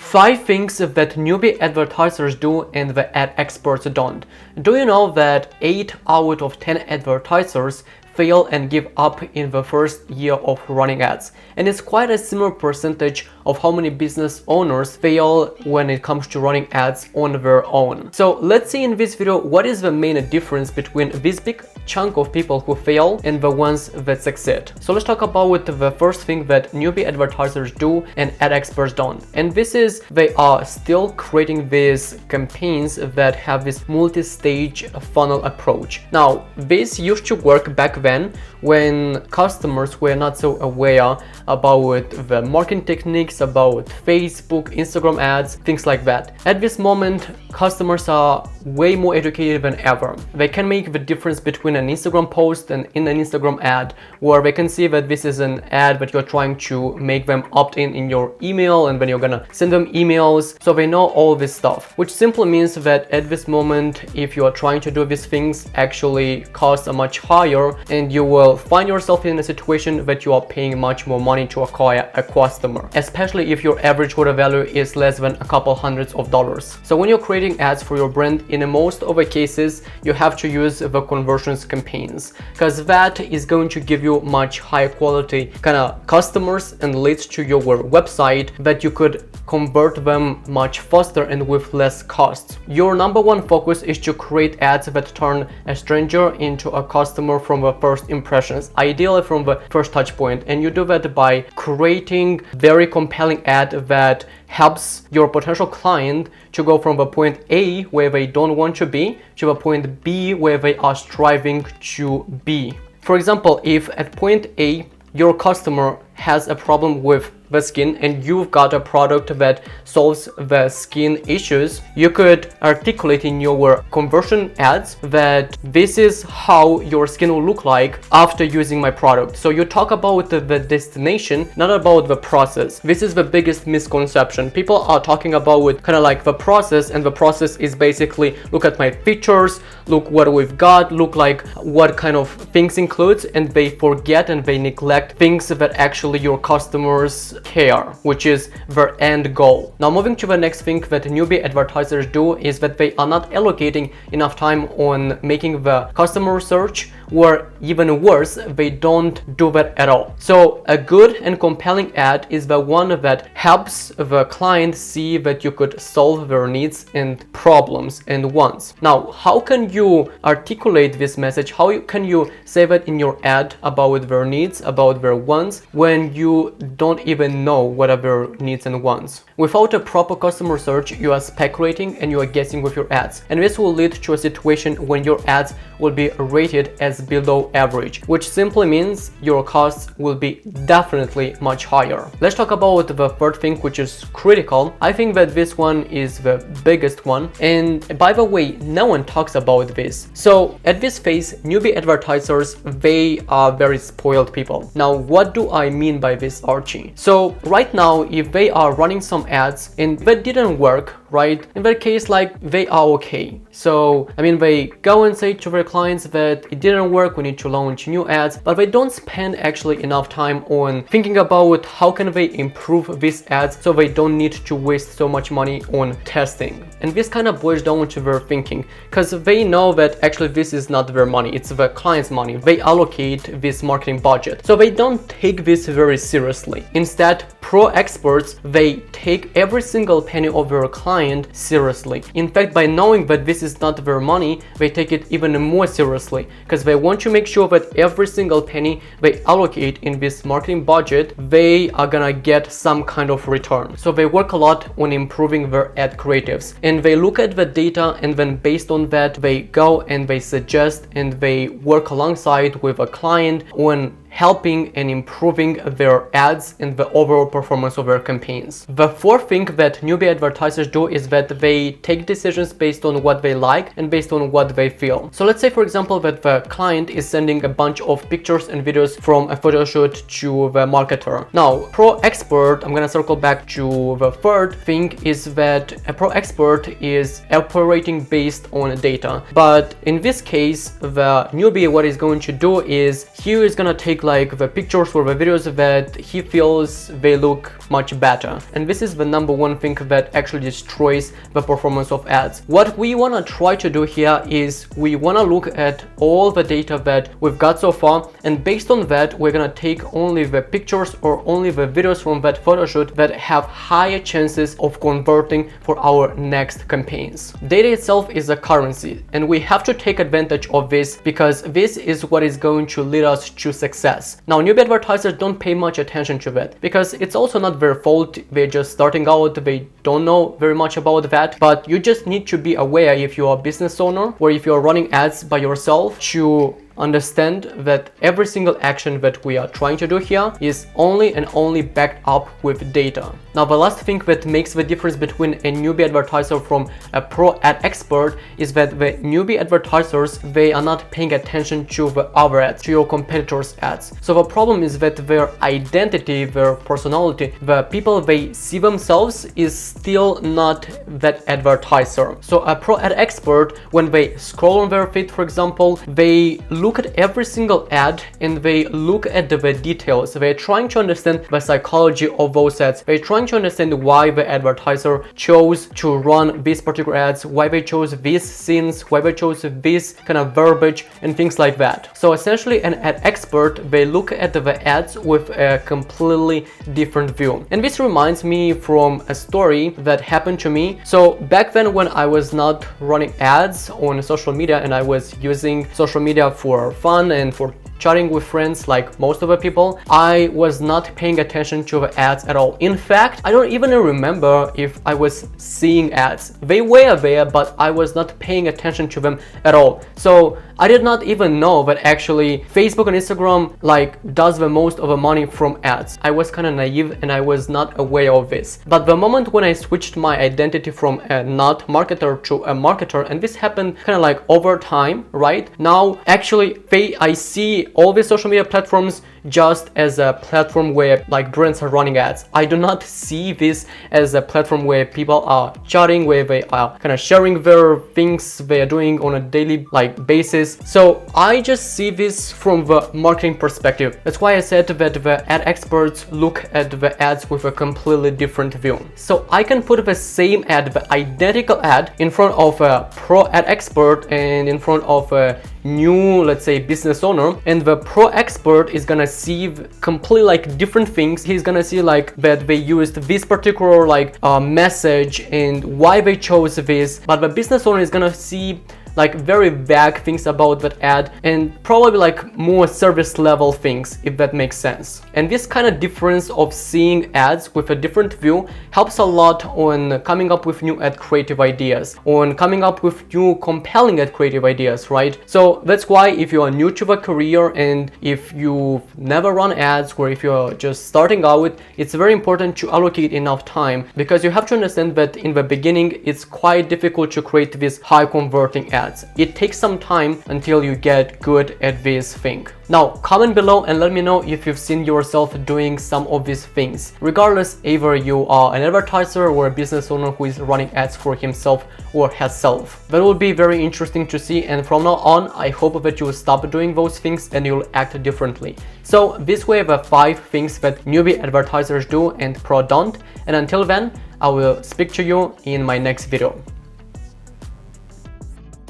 5 things that newbie advertisers do and the ad experts don't. Do you know that 8 out of 10 advertisers fail and give up in the first year of running ads? And it's quite a similar percentage of how many business owners fail when it comes to running ads on their own. So let's see in this video what is the main difference between this big chunk of people who fail and the ones that succeed. So let's talk about the first thing that newbie advertisers do and ad experts don't. And this is they are still creating these campaigns that have this multi-stage funnel approach. Now, this used to work back then when customers were not so aware about the marketing techniques, about Facebook, Instagram ads, things like that. At this moment, customers are way more educated than ever. They can make the difference between an Instagram post and in an Instagram ad, where they can see that this is an ad that you're trying to make them opt in your email, and then you're gonna send them emails. So they know all this stuff, which simply means that at this moment, if you are trying to do these things, actually costs are much higher, and you will find yourself in a situation that you are paying much more money to acquire a customer, especially if your average order value is less than a couple hundreds of dollars. So when you're creating ads for your brand, in most of the cases, you have to use the conversions campaigns, because that is going to give you much higher quality kind of customers and leads to your website that you could convert them much faster and with less costs. Your number one focus is to create ads that turn a stranger into a customer from the first impressions, ideally from the first touch point. And you do that by creating very compelling ad that helps your potential client to go from the point A, where they don't want to be, to the point B, where they are striving to be. For example, if at point A your customer has a problem with the skin and you've got a product that solves the skin issues, you could articulate in your conversion ads that this is how your skin will look like after using my product. So you talk about the destination, not about the process. This is the biggest misconception. People are talking about kind of like the process, and the process is basically look at my features, look what we've got, look like what kind of things includes, and they forget and they neglect things that actually your customers care, which is their end goal. Now, moving to the next thing that newbie advertisers do is that they are not allocating enough time on making the customer research, or even worse, they don't do that at all. So a good and compelling ad is the one that helps the client see that you could solve their needs and problems and wants. Now, how can you articulate this message? How can you say that in your ad about their needs, about their wants, when you don't even know what are their needs and wants? Without a proper customer research, you are speculating and you are guessing with your ads. And this will lead to a situation when your ads will be rated as below average, which simply means your costs will be definitely much higher. Let's talk about the third thing, which is critical. I think that this one is the biggest one. And by the way, no one talks about this. So at this phase, newbie advertisers, they are very spoiled people. Now, what do I mean by this, Archie? So right now, if they are running some ads and that didn't work, right? In that case, like, they are okay. So, I mean, they go and say to their clients that it didn't work, we need to launch new ads, but they don't spend actually enough time on thinking about how can they improve these ads so they don't need to waste so much money on testing. And this kind of boils down to their thinking, because they know that actually this is not their money, it's the client's money. They allocate this marketing budget. So they don't take this very seriously. Instead, pro experts, they take every single penny of their client seriously. In fact, by knowing that this is not their money, they take it even more seriously, because they want to make sure that every single penny they allocate in this marketing budget, they are gonna get some kind of return. So they work a lot on improving their ad creatives, and they look at the data, and then based on that, they go and they suggest and they work alongside with a client on helping and improving their ads and the overall performance of their campaigns. The fourth thing that newbie advertisers do is that they take decisions based on what they like and based on what they feel. So let's say, for example, that the client is sending a bunch of pictures and videos from a photo shoot to the marketer. Now, pro expert, I'm gonna circle back to the third thing, is that a pro expert is operating based on data. But in this case, the newbie, what he's going to do is he is gonna take take like the pictures or the videos that he feels they look much better. And this is the number one thing that actually destroys the performance of ads. What we want to try to do here is we want to look at all the data that we've got so far, and based on that we're gonna take only the pictures or only the videos from that photo shoot that have higher chances of converting for our next campaigns. Data itself is a currency, and we have to take advantage of this because this is what is going to lead us to success. Now, newbie advertisers don't pay much attention to that because it's also not their fault. They're just starting out, they don't know very much about that, but you just need to be aware if you're a business owner or if you're running ads by yourself to understand that every single action that we are trying to do here is only and only backed up with data. Now, the last thing that makes the difference between a newbie advertiser from a pro ad expert is that the newbie advertisers, they are not paying attention to the other ads, to your competitors' ads. So the problem is that their identity, their personality, the people they see themselves is still not that advertiser. So a pro ad expert, when they scroll on their feed, for example, they look at every single ad and they look at the details. They're trying to understand the psychology of those ads. They're trying to understand why the advertiser chose to run these particular ads, why they chose these scenes, why they chose this kind of verbiage and things like that. So essentially an ad expert, they look at the ads with a completely different view. And this reminds me from a story that happened to me. So back then when I was not running ads on social media and I was using social media for fun and for chatting with friends like most of the people, I was not paying attention to the ads at all. In fact, I don't even remember if I was seeing ads. They were there, but I was not paying attention to them at all. So I did not even know that actually Facebook and Instagram like does the most of the money from ads. I was kind of naive and I was not aware of this. But the moment when I switched my identity from a not marketer to a marketer, and this happened kind of like over time, right? Now actually I see all these social media platforms just as a platform where like brands are running ads. I do not see this as a platform where people are chatting, where they are kind of sharing their things they are doing on a daily like basis. So I just see this from the marketing perspective. That's why I said that the ad experts look at the ads with a completely different view. So I can put the same ad, the identical ad, in front of a pro ad expert and in front of a new, let's say, business owner, and the pro expert is gonna see completely like different things. He's gonna see like that they used this particular like message and why they chose this, but the business owner is gonna see like very vague things about that ad and probably like more service level things, if that makes sense. And this kind of difference of seeing ads with a different view helps a lot on coming up with new ad creative ideas, on coming up with new compelling ad creative ideas, right? So that's why if you are new to the career and if you've never run ads or if you're just starting out, it's very important to allocate enough time, because you have to understand that in the beginning it's quite difficult to create these high converting ads. It takes some time until you get good at this thing. Now, comment below and let me know if you've seen yourself doing some of these things. Regardless, either you are an advertiser or a business owner who is running ads for himself or herself. That will be very interesting to see, and from now on, I hope that you will stop doing those things and you'll act differently. So this were the 5 things that newbie advertisers do and pro don't. And until then, I will speak to you in my next video.